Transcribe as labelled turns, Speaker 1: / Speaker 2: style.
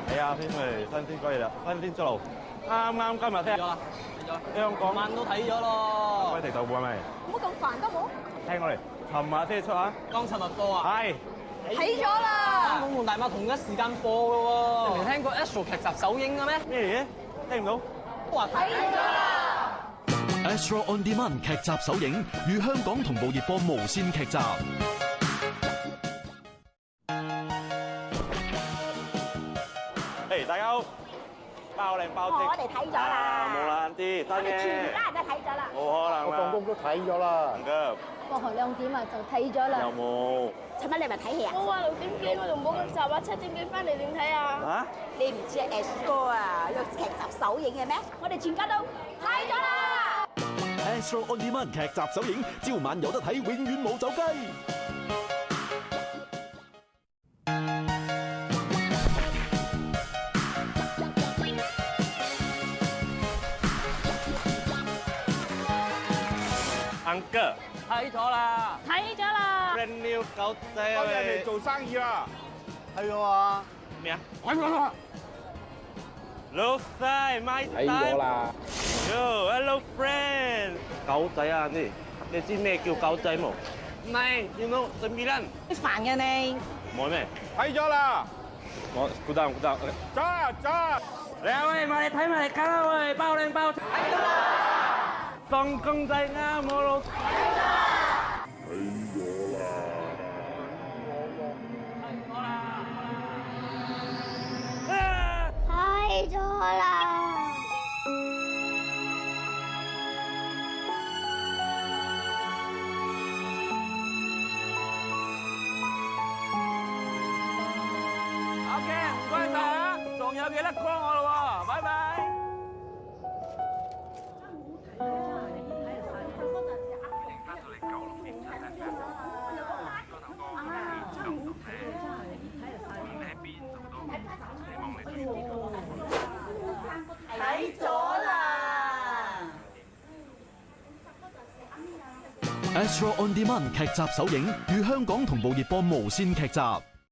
Speaker 1: 係啊，先嚟新鮮龜啦，新鮮出爐，啱啱今日聽咗啦，香港
Speaker 2: 晚都睇咗咯。
Speaker 1: 龜地豆腐係咪？
Speaker 3: 唔好咁煩得冇？
Speaker 1: 聽我嚟，尋日先出啊？
Speaker 2: 剛尋日播啊？
Speaker 1: 係。
Speaker 3: 睇咗啦。
Speaker 2: 香港同大馬同一時間播嘅喎。你未聽過 Astro 劇集首映嘅咩？
Speaker 1: 咩嚟嘅？聽唔到。
Speaker 2: 都話睇咗啦。
Speaker 4: Astro On Demand 劇集首映，與香港同步熱播無線劇集。
Speaker 1: 誒，大家好，包靚包正。
Speaker 3: 我哋睇咗啦。
Speaker 1: 冇啦啲，
Speaker 3: 我哋全家人都睇咗啦。
Speaker 1: 冇可能啦。
Speaker 5: 我放工都睇咗啦。
Speaker 1: 唔該。
Speaker 6: 放學2點啊，就睇咗啦。
Speaker 1: 有冇？
Speaker 3: 尋晚你咪睇戲啊？
Speaker 7: 我話6點幾我仲冇咁雜啊，7點幾翻嚟點睇啊？
Speaker 1: 嚇？
Speaker 3: 你唔知 Astro 啊有劇集首映嘅咩？我哋全家都睇咗啦。
Speaker 4: Astro On Demand 劇集首映，朝晚有得睇，永遠冇走雞。
Speaker 1: Uncle，
Speaker 2: 睇咗啦。
Speaker 7: 睇咗啦。
Speaker 1: brand new 狗仔啊！
Speaker 5: 幫人哋做生意啊！
Speaker 2: 係喎。
Speaker 1: 咩啊？
Speaker 5: 睇咗啦。
Speaker 1: 老細，my time。
Speaker 5: 睇咗啦。
Speaker 1: Yo，hello friend。狗仔啊，你知咩叫狗仔冇？唔係，you know the Milan。
Speaker 3: 煩嘅你。
Speaker 1: 冇咩？
Speaker 5: 睇咗啦。
Speaker 1: 我鼓掌鼓掌。
Speaker 5: 揸。
Speaker 1: 嚟喂，埋嚟睇埋嚟卡喂，包靚包。睇咗啦。送公仔啱我老。
Speaker 6: 睇咗啦。
Speaker 1: OK，唔該晒啊，仲有記得 call 我咯喎，拜拜。
Speaker 3: 睇咗啦。
Speaker 4: Astro On Demand 劇集首映，與香港同步熱播無線劇集。